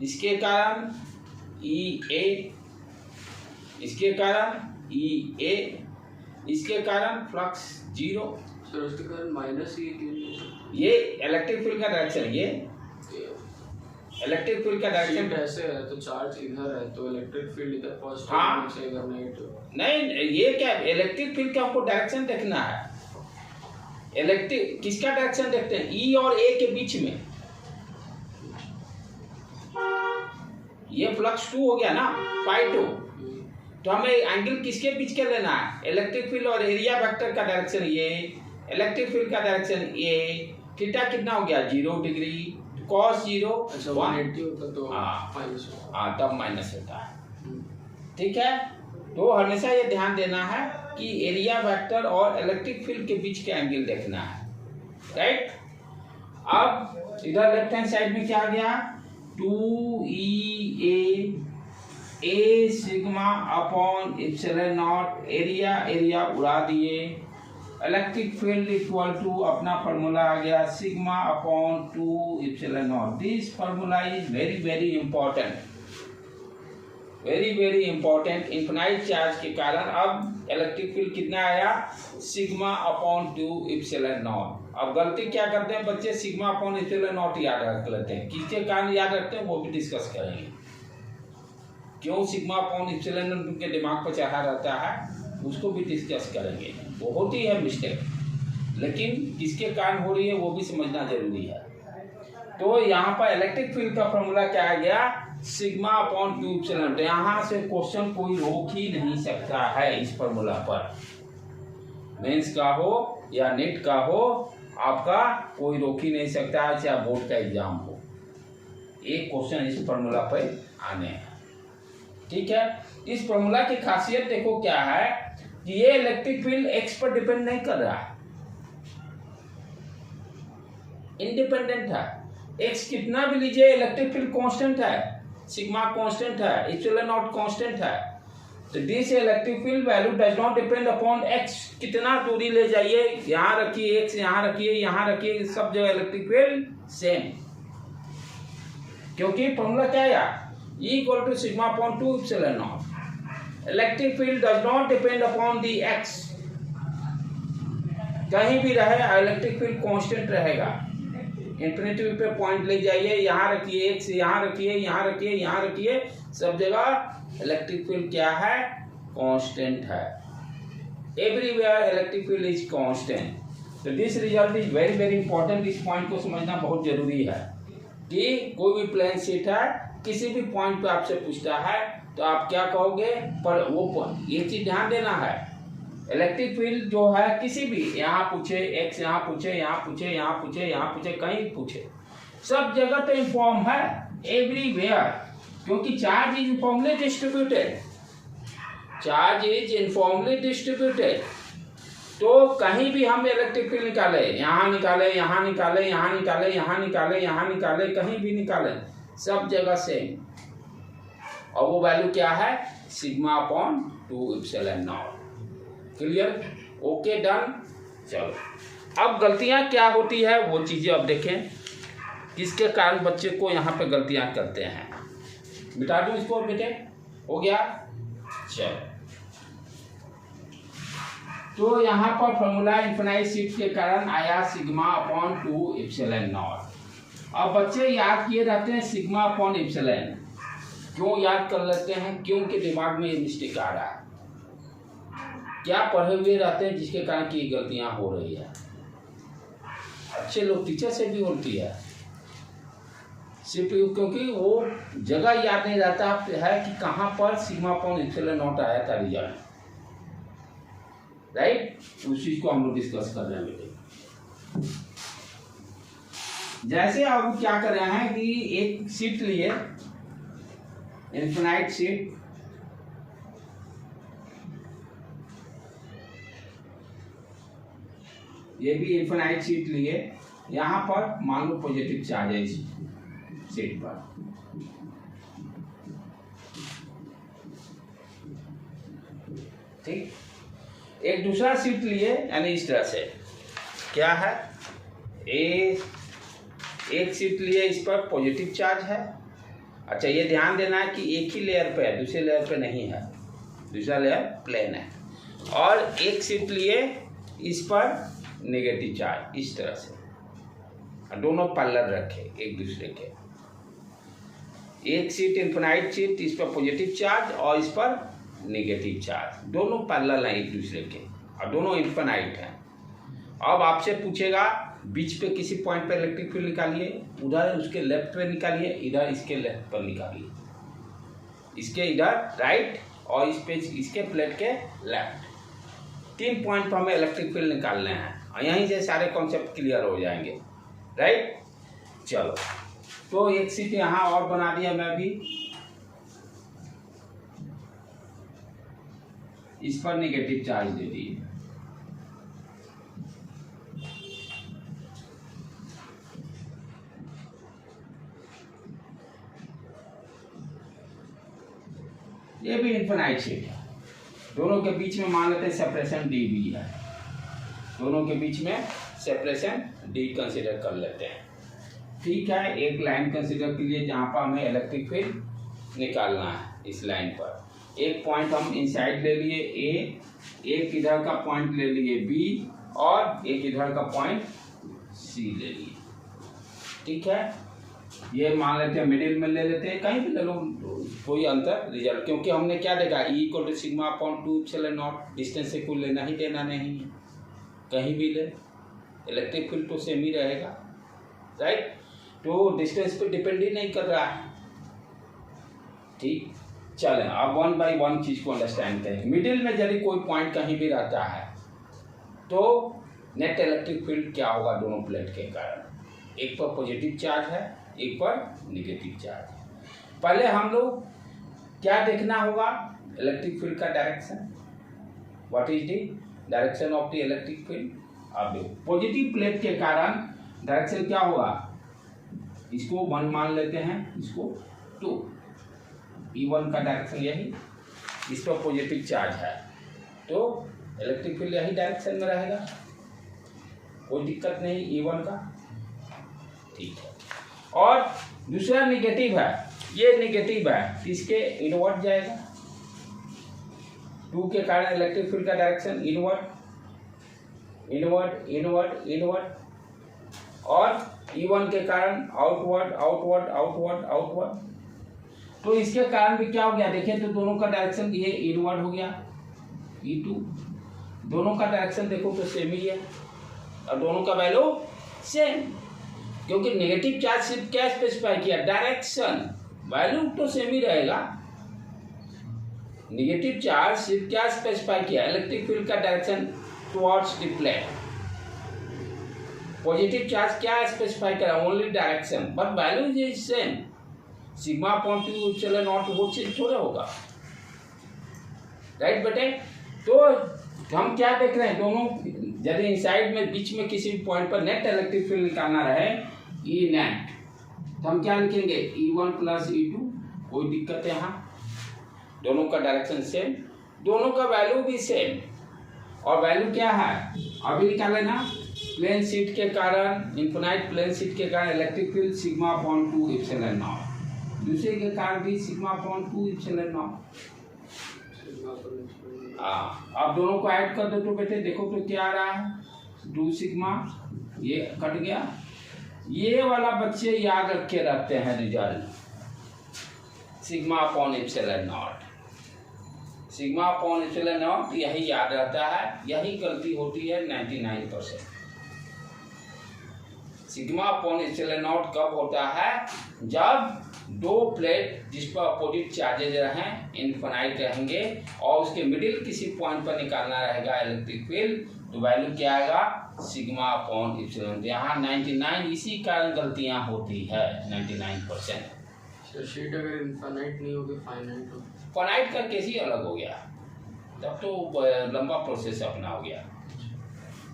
Speaker 1: इसके कारण ई ए, इसके कारण ई ए, इसके कारण फ्लक्स जीरो।
Speaker 2: सर उसके कारण माइनस ये क्यों,
Speaker 1: ये इलेक्ट्रिक फील्ड का डायरेक्शन, ये इलेक्ट्रिक फील्ड का डायरेक्शन
Speaker 2: शीट ऐसे है तो चार्ज इधर है तो इलेक्ट्रिक फील्ड इधर पॉजिटिव
Speaker 1: हाँ।
Speaker 2: होना चाहिए, इधर नेगेटिव।
Speaker 1: नहीं, ये क्या इलेक्ट्रिक फील्ड का हमको डायरेक्शन देखना है। इलेक्ट्रिक किसका डायरेक्शन देखते हैं? ई और ए के बीच में ये फ्लक्स 2 हो गया ना, फाई 2। तो हमें एंगल किसके बीच के लेना है? इलेक्ट्रिक फील्ड और एरिया वेक्टर का डायरेक्शन ये, इलेक्ट्रिक फील्ड का डायरेक्शन ये। थीटा कितना हो गया? 0 डिग्री, cos 0
Speaker 2: अच्छा
Speaker 1: 1।
Speaker 2: 180 होता तो माइनस होता।
Speaker 1: हाँ, तब माइनस होता है। ठीक है, तो हमेशा ये ध्यान देना है कि एरिया वेक्टर और इलेक्ट्रिक फील्ड के बीच के एंगल देखना है, राइट। अब इधर लेफ्ट हैंड साइड में क्या आ गया? 2EA A sigma upon epsilon not, area उड़ा दिए। इलेक्ट्रिक फील्ड इक्वल टू अपना फार्मूला आ गया sigma upon 2 epsilon not. This formula is very very important, very very important. Infinite charge के कारण अब इलेक्ट्रिक फील्ड कितना आया? Sigma upon 2 epsilon not. अब गलती क्या करते हैं बच्चे? सिग्मा अपॉन एप्सिलॉन नॉट याद रख लेते हैं। किसके कारण याद रखते हैं वो भी डिस्कस करेंगे। क्यों सिग्मा अपॉन एप्सिलॉन नॉट उनके दिमाग पर चढ़ा रहता है उसको भी डिस्कस करेंगे। वो होती है मिस्टेक, लेकिन किसके कारण हो रही है वो भी समझना जरूरी है। तो यहाँ पर इलेक्ट्रिक फील्ड का फॉर्मूला क्या आ गया? Sigma upon 2 epsilon. तो यहाँ से क्वेश्चन कोई रोक ही नहीं सकता है इस फॉर्मूला पर। मेंस का हो या नेट का हो, आपका कोई रोक ही नहीं सकता है, चाहे बोर्ड का एग्जाम हो। एक क्वेश्चन इस फॉर्मूला पर आने हैं, ठीक है। इस फॉर्मूला की खासियत देखो क्या है कि ये इलेक्ट्रिक फील्ड एक्स पर डिपेंड नहीं कर रहा है, इंडिपेंडेंट है। एक्स कितना भी लीजिए, इलेक्ट्रिक फील्ड कांस्टेंट है, सिग्मा कांस्टेंट है, एप्सिलॉन नॉट कांस्टेंट है। तो this electric field value does not depend upon x. कितना दूरी ले जाइए, यहाँ रखिए एक्स, यहाँ रखिए, यहाँ रखिए, सब जगह इलेक्ट्रिक फील्ड सेम। क्योंकि फॉर्मूला क्या है? E equal to sigma upon 2 epsilon naught. Electric field does not depend upon the x. कहीं भी रहे इलेक्ट्रिक फील्ड कांस्टेंट रहेगा। इन्फिनिटी पे पॉइंट ले जाइए, यहाँ रखिए x, यहाँ रखिए, यहाँ रखिए, यहाँ रखिए, सब जगह इलेक्ट्रिक फील्ड क्या है? कांस्टेंट है। Everywhere electric field is constant. तो this result is very very important. इस पॉइंट को समझना बहुत जरूरी है कि कोई भी प्लेन शीट है, किसी भी पॉइंट पे आपसे पूछता है तो आप क्या कहोगे? पर वो पॉइंट, ये चीज ध्यान देना है। इलेक्ट्रिक फील्ड जो है किसी भी, यहाँ पूछे एक्स, यहाँ पूछे, यहाँ पूछे, यहाँ पूछे, यहाँ पूछे, कहीं पूछे, सब जगह तो इन्फॉर्म है, एवरीवेयर। क्योंकि charge is uniformly distributed, charge is uniformly distributed. तो कहीं भी हम इलेक्ट्रिक फील्ड निकाले, यहाँ निकाले, यहाँ निकाले, यहाँ निकाले, यहाँ निकाले, यहाँ निकाले, कहीं भी निकाले, सब जगह सेम। और वो वैल्यू क्या है? Sigma upon 2 epsilon not. Clear? Okay, done. चलो अब गलतियां क्या होती है वो चीजें अब देखें, किसके कारण बच्चे को यहाँ पे गलतियां करते हैं। मिटा दूं इसको बेटे? हो गया? चलो, तो यहाँ पर फॉर्मूला इन्फिनाइट शिफ्ट के कारण आया सिग्मा अपॉन 2 एप्सिलॉन नॉट। अब बच्चे याद किए रहते हैं सिग्मा अपॉन एप्सिलॉन। क्यों याद कर लेते हैं? क्योंकि दिमाग में ये मिस्टेक आ रहा है। क्या पढ़े हुए रहते हैं जिसके कारण की गलतियां हो रही है। अच्छे लोग टीचर से भी होती है, सिर्फ क्योंकि वो जगह याद नहीं रहता है कि कहाँ पर सिग्मा अपॉन एप्सिलॉन नॉट आया था रिजल्ट, राइट। उस चीज को हम लोग डिस्कस कर रहे हैं बेटे। जैसे अब क्या कर रहे हैं कि एक शीट लिए, इन्फिनाइट शीट, ये भी इन्फिनाइट शीट लिए, यहाँ पर मान लो पॉजिटिव चार्ज है इस शीट पर, ठीक। एक दूसरा शीट लिए, यानी इस तरह से क्या है, एक शीट लिए, इस पर पॉजिटिव चार्ज है। अच्छा, ये ध्यान देना है कि एक ही लेयर पे है, दूसरे लेयर पे नहीं है, दूसरा लेयर प्लेन है। और एक शीट लिए, इस पर नेगेटिव चार्ज, इस तरह से दोनों पैरेलल रखे एक दूसरे के। एक शीट इन्फिनाइट शीट, इस पर पॉजिटिव चार्ज और इस पर नेगेटिव चार्ज, दोनों पैरेलल हैं एक दूसरे के और दोनों इन्फिनाइट हैं। अब आपसे पूछेगा बीच पे किसी पॉइंट पे इलेक्ट्रिक फील्ड निकालिए, उधर उसके लेफ्ट पे निकालिए, इधर इसके लेफ्ट पर निकालिए, इसके इधर राइट और इस पे इसके प्लेट के लेफ्ट। 3 पॉइंट पर हमें इलेक्ट्रिक फील्ड निकालने हैं और यहीं से सारे कॉन्सेप्ट क्लियर हो जाएंगे, राइट। चलो, तो एक शीट यहाँ और बना दिया मैं भी, इस पर नेगेटिव चार्ज दे दिए। ये भी इन्फिनाइट शीट है, दोनों के बीच में मान लेते हैं सेपरेशन डी भी है, दोनों के बीच में सेपरेशन डी कंसीडर कर लेते हैं। ठीक है, एक लाइन कंसीडर कीजिए जहाँ पर हमें इलेक्ट्रिक फील्ड निकालना है। इस लाइन पर एक पॉइंट हम इनसाइड ले लिए ए, एक इधर का पॉइंट ले लिए बी और एक इधर का पॉइंट सी ले लिए। ठीक है, ये मान लेते हैं मिडिल में ले लेते हैं, कहीं भी ले लो, कोई अंतर रिजल्ट, क्योंकि हमने क्या देखा E = σ/2 ε0, डिस्टेंस से कोई लेना ही देना नहीं है, कहीं भी ले इलेक्ट्रिक फील्ड तो सेम ही रहेगा, राइट। तो डिस्टेंस पे डिपेंड ही नहीं कर रहा है। ठीक, चलें अब 1 बाय 1 चीज़ को अंडरस्टैंड करें। मिडिल में यदि कोई पॉइंट कहीं भी रहता है तो नेट इलेक्ट्रिक फील्ड क्या होगा दोनों प्लेट के कारण, एक पर पॉजिटिव चार्ज है, एक पर नेगेटिव चार्ज है। पहले हम लोग क्या देखना होगा, इलेक्ट्रिक फील्ड का direction, what is the direction of the electric field. अब देखो पॉजिटिव प्लेट के कारण डायरेक्शन क्या होगा, इसको 1 मान लेते हैं, इसको 2, E1 का डायरेक्शन यही, इस पर पॉजिटिव चार्ज है तो इलेक्ट्रिक फील्ड यही डायरेक्शन में रहेगा, कोई दिक्कत नहीं E1 का। ठीक है, और दूसरा नेगेटिव है, ये नेगेटिव है, इसके इनवर्ट जाएगा, 2 के कारण इलेक्ट्रिक फील्ड का direction invert invert invert invert, और E1 के कारण आउटवर्ड आउटवर्ड आउटवर्ड आउटवर्ड। तो इसके कारण भी क्या हो गया, देखिए तो दोनों का डायरेक्शन ये इनवर्ड हो गया, E2, दोनों का डायरेक्शन देखो तो सेम ही है और दोनों का वैल्यू सेम, क्योंकि नेगेटिव चार्ज सिर्फ क्या स्पेसिफाई किया, डायरेक्शन, वैल्यू तो सेम ही रहेगा। नेगेटिव चार्ज सिर्फ क्या स्पेसिफाई किया, इलेक्ट्रिक फील्ड का direction towards the plane. Positive charge क्या स्पेसिफाई करा, only direction, but value is same, σ/2 ε0 वो चीज थोड़ा होगा, राइट बेटे। तो हम क्या देख रहे हैं, दोनों यदि इनसाइड में बीच में किसी भी पॉइंट पर नेट इलेक्ट्रिक फील्ड निकालना रहे E नेट, तो हम क्या लिखेंगे, E1 + E2, कोई दिक्कत है यहाँ, दोनों का डायरेक्शन सेम, दोनों का वैल्यू भी सेम, और वैल्यू क्या है अभी निकाले ना, प्लेन शीट के कारण, इन्फिनाइट प्लेन शीट के कारण इलेक्ट्रिक फील्ड σ/2 ε0, दूसरे के कारण भी σ/2 ε0। अब दोनों को ऐड कर दो तो बेटे देखो तो क्या आ रहा है, 2 सिग्मा, ये कट गया, ये वाला बच्चे याद रखे रहते हैं रिजल्ट, σ/ε0, σ/ε0 यही याद रहता है, यही गलती होती है 99%। σ/ε0 कब होता है, जब 2 प्लेट जिस पर अपोजिट चार्जेज रहें, इनफिनाइट रहेंगे और उसके मिडिल किसी पॉइंट पर निकालना रहेगा इलेक्ट्रिक फील्ड, तो वैल्यू क्या आएगा, σ/ε। यहाँ 99 इसी कारण गलतियाँ होती है 99%।
Speaker 2: शीट अगर इनफाइनाइट नहीं होगी, फाइनाइट हो,
Speaker 1: फाइनाइट का केस ही अलग हो गया, तब तो लंबा प्रोसेस अपना हो गया,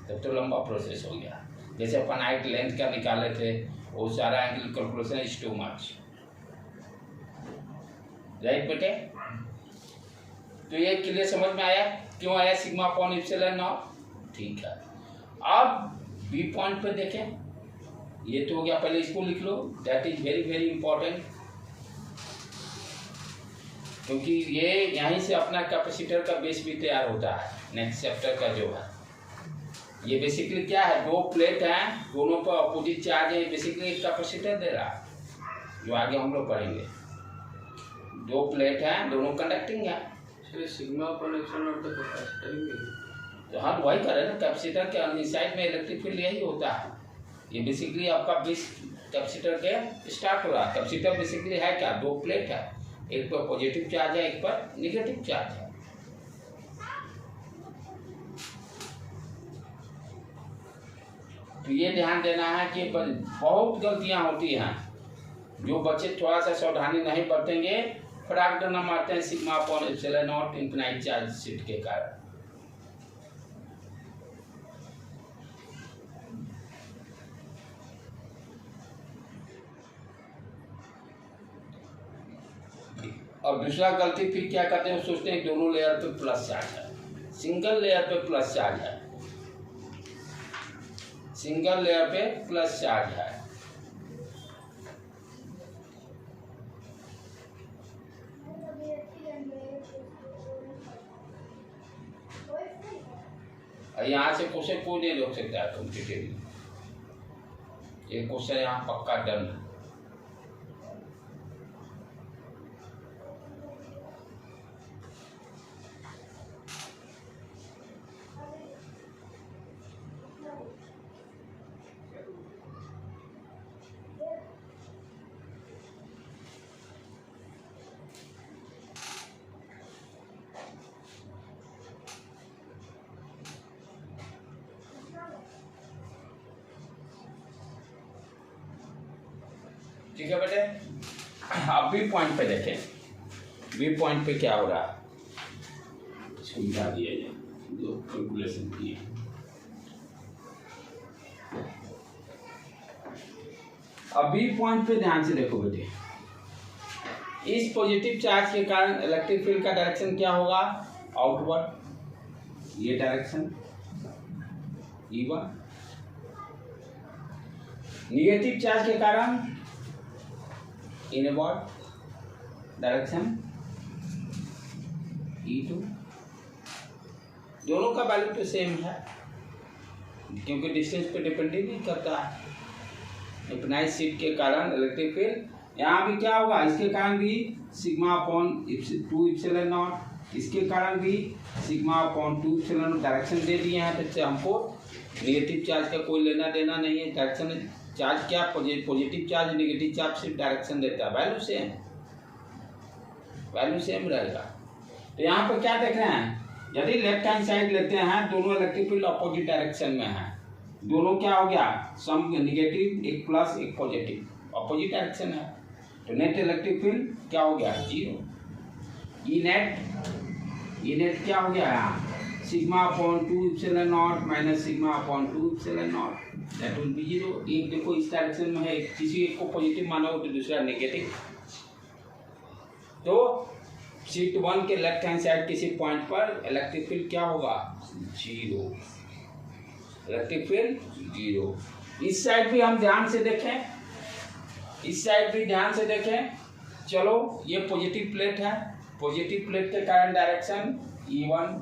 Speaker 1: तब तो लंबा प्रोसेस हो गया। जैसे फाइनाइट लेंथ का निकाले थे, वो सारा angle calculation is too much, right बेटे। तो ये क्लियर समझ में आया, क्यों आया σ/ε0। ठीक है, अब बी पॉइंट पे देखें, ये तो हो गया, पहले इसको लिख लो, that is very very important, क्योंकि ये यहीं से अपना कैपेसिटर का बेस भी तैयार होता है, नेक्स्ट चैप्टर का जो है। ये बेसिकली क्या है, 2 प्लेट हैं, दोनों पर अपोजिट चार्ज है, बेसिकली एक कैपेसिटर दे रहा है, जो आगे हम लोग पढ़ेंगे। दो प्लेट हैं, दोनों कंडक्टिंग है।
Speaker 2: इसलिए sigma upon epsilon not the capacitor ही है।
Speaker 1: तो हाँ वही करे ना, कैपेसिटर के इनसाइड में इलेक्ट्रिक फील्ड यही होता है। ये बेसिकली आपका बीस कैपेसिटर के स्टार्ट हो रहा है। कैपेसिटर बेसिकली है क्या, दो प्लेट है, एक पर पॉजिटिव चार्ज है, एक पर निगेटिव चार्ज है। तो ये ध्यान देना है कि बहुत गलतियां होती हैं, जो बच्चे थोड़ा सा सावधानी नहीं बरतेंगे फटाक डना मारते हैं sigma upon epsilon not infinite charge sheet के कारण। और दूसरा गलती फिर क्या करते हैं, सोचते हैं दोनों लेयर पे प्लस चार्ज है। सिंगल लेयर पे प्लस चार्ज है, सिंगल लेयर पे प्लस चार्ज है। यहाँ से क्वेश्चन कोई नहीं रोक सकता है कॉम्पिटिटिव। ये क्वेश्चन यहाँ पक्का डन है। ठीक है बेटे, अब बी पॉइंट पे देखें, बी पॉइंट पे क्या हो रहा है, समझा दिया जाए जो कैलकुलेशन किए। अब बी पॉइंट पे ध्यान से देखो बेटे, इस पॉजिटिव चार्ज के कारण इलेक्ट्रिक फील्ड का डायरेक्शन क्या होगा, आउटवर्ड, ये डायरेक्शन E1। निगेटिव चार्ज के कारण इनवर्ड डायरेक्शन E2। दोनों का वैल्यू तो सेम है क्योंकि डिस्टेंस पे डिपेंड नहीं करता है। इनफिनाइट शीट के कारण इलेक्ट्रिक फील्ड यहाँ भी क्या होगा, इसके कारण भी सिग्मा अपॉन 2 एप्सिलॉन नॉट, इसके कारण भी sigma upon 2 epsilon not. Direction दे दिए हैं तो हमको निगेटिव चार्ज का कोई लेना देना नहीं है। डायरेक्शन चार्ज क्या, पॉजिटिव चार्ज निगेटिव चार्ज सिर्फ डायरेक्शन देता है, वैल्यू सेम रहेगा। तो यहाँ पर क्या देख रहे हैं, यदि लेफ्ट हैंड साइड लेते हैं, दोनों इलेक्ट्रिक फील्ड अपोजिट डायरेक्शन में है, दोनों क्या हो गया, सम निगेटिव, एक प्लस एक पॉजिटिव, अपोजिट डायरेक्शन है, तो नेट इलेक्ट्रिक फील्ड क्या हो गया, जीरो। ई नेट क्या हो गया, sigma upon 2 epsilon not minus sigma upon 2 epsilon not, that will be zero. एक देखो इस डायरेक्शन में है, किसी एक को पॉजिटिव माना हो तो दूसरा नेगेटिव। तो शीट 1 के लेफ्ट हैंड साइड किसी पॉइंट पर इलेक्ट्रिक फील्ड क्या होगा, जीरो, इलेक्ट्रिक फील्ड जीरो। इस साइड भी हम ध्यान से देखें, इस साइड भी ध्यान से देखें। चलो ये पॉजिटिव प्लेट है, पॉजिटिव प्लेट के कारण direction E1,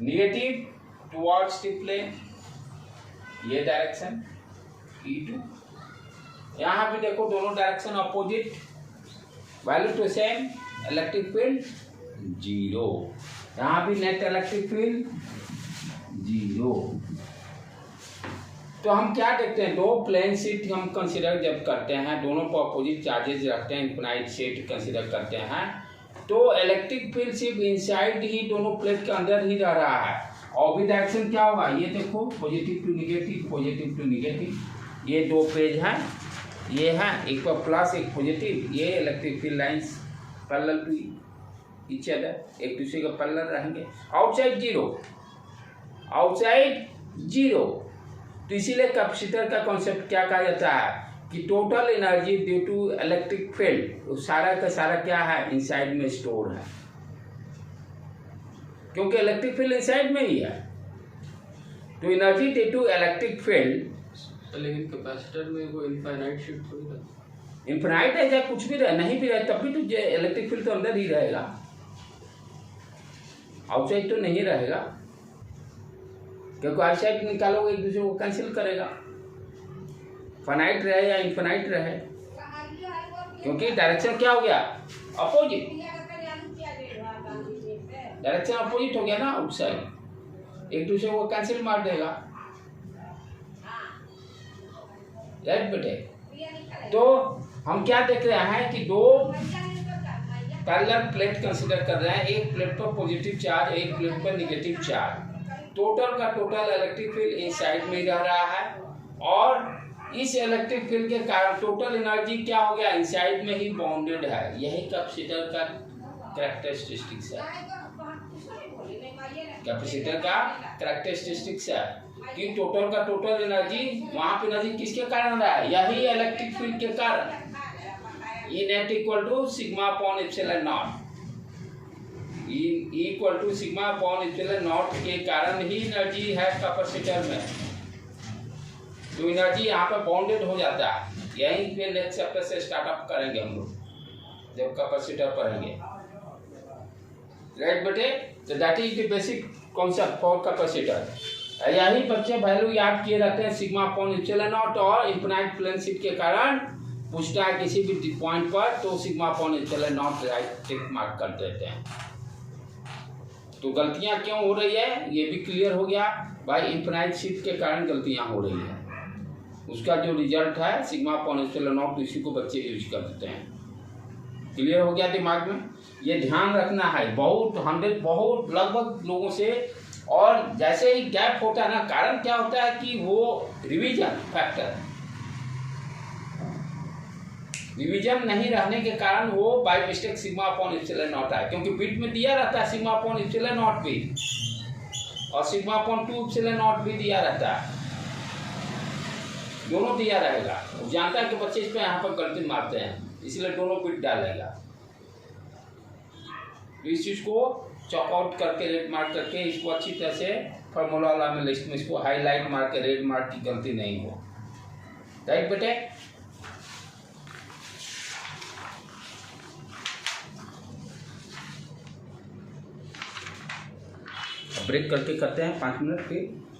Speaker 1: negative towards the plane, ये डायरेक्शन E2। यहाँ भी देखो दोनों direction opposite, value too same, electric field zero. यहाँ भी नेट इलेक्ट्रिक फील्ड जीरो। तो हम क्या देखते हैं, दो प्लेन शीट हम कंसिडर जब करते हैं, दोनों पर अपोजिट चार्जेस रखते हैं, इनफिनाइट शीट कंसिडर करते हैं, तो इलेक्ट्रिक फील्ड सिर्फ इनसाइड ही दोनों प्लेट के अंदर ही रह रहा है। और भी डायरेक्शन क्या होगा, ये देखो positive to negative, positive to negative, ये दो पेज हैं, ये है एक पर प्लस एक पॉजिटिव, ये electric field lines parallel to each other, एक दूसरे के पैरेलल रहेंगे। Outside zero, outside zero. तो इसीलिए कैपेसिटर का कॉन्सेप्ट क्या कहा जाता है कि total energy due to electric field सारा का सारा क्या है, इनसाइड में स्टोर है, क्योंकि इलेक्ट्रिक फील्ड इनसाइड में ही है। तो energy due to electric field,
Speaker 2: लेकिन कैपेसिटर में वो इनफाइनाइट शीट थोड़ी रहती,
Speaker 1: इनफिनाइट है, चाहे कुछ भी रहे, नहीं भी रहे तब भी तो इलेक्ट्रिक फील्ड तो अंदर ही रहेगा, आउटसाइड तो नहीं रहेगा, क्योंकि आउटसाइड निकालोगे एक दूसरे को कैंसिल करेगा, फाइनाइट रहे या इनफिनाइट रहे। क्योंकि डायरेक्शन क्या हो गया, अपोजिट, डायरेक्शन अपोजिट हो गया ना, आउटसाइड, एक दूसरे को कैंसिल मार देगा, राइट बेटे। तो हम क्या देख रहे हैं कि दो पैरेलल प्लेट कंसीडर कर रहे हैं, एक प्लेट पर पॉजिटिव चार्ज, एक प्लेट पर नेगेटिव चार्ज। टोटल का टोटल इलेक्ट्रिक फील्ड इस साइड में ही रह रहा है, और इस इलेक्ट्रिक फील्ड के कारण टोटल एनर्जी क्या हो गया, इनसाइड में ही बाउंडेड है। यही कैपेसिटर का कैरेक्टरिस्टिक्स है, कैपेसिटर का कैरेक्टरिस्टिक्स है कि टोटल का टोटल एनर्जी, वहां पे एनर्जी किसके कारण रहा है, यही इलेक्ट्रिक फील्ड के कारण। E net equal to sigma upon epsilon not, E equal to sigma upon epsilon not के कारण ही एनर्जी है कैपेसिटर में। तो एनर्जी यहाँ पे बाउंडेड हो जाता है। यहीं पे नेक्स्ट चैप्टर से स्टार्टअप करेंगे हम लोग, जब कैपेसिटर पढ़ेंगे, राइट बेटे। तो that is the basic concept for capacitor. यही बच्चे वैल्यू याद किए रहते हैं, सिग्मा अपॉन एप्सिलॉन नॉट, और इनफिनाइट प्लेन शीट के कारण पूछता है किसी भी पॉइंट पर तो sigma upon epsilon not right tick mark कर देते हैं। तो गलतियां क्यों हो रही है ये भी क्लियर हो गया भाई, इनफिनाइट शीट के कारण गलतियां हो रही है, उसका जो रिजल्ट है सिग्मा अपॉन एप्सिलॉन नॉट, इसी को बच्चे यूज कर देते हैं। क्लियर हो गया दिमाग में, ये ध्यान रखना है बहुत लगभग लोगों से। और जैसे ही गैप होता है ना, कारण क्या होता है कि वो रिवीजन फैक्टर, रिवीजन नहीं रहने के कारण वो by mistake sigma upon epsilon not आए, क्योंकि बिट में दिया रहता है सिग्मा अपॉन एप्सिलॉन नॉट भी, और सिग्मा अपॉन 2 एप्सिलॉन नॉट भी दिया रहता है, दोनों दिया रहेगा। वो जानता है कि बच्चे इस पे यहाँ पर गलती मारते हैं, इसलिए दोनों बिट डालेगा। तो इस चीज को चॉकआउट करके रेड मार्क करके इसको अच्छी तरह से फॉर्मूला वाला में लिस्ट में इसको हाईलाइट मार के रेड मार्क की गलती नहीं हो, राइट बेटे। ब्रेक करके करते हैं 5 मिनट फिर।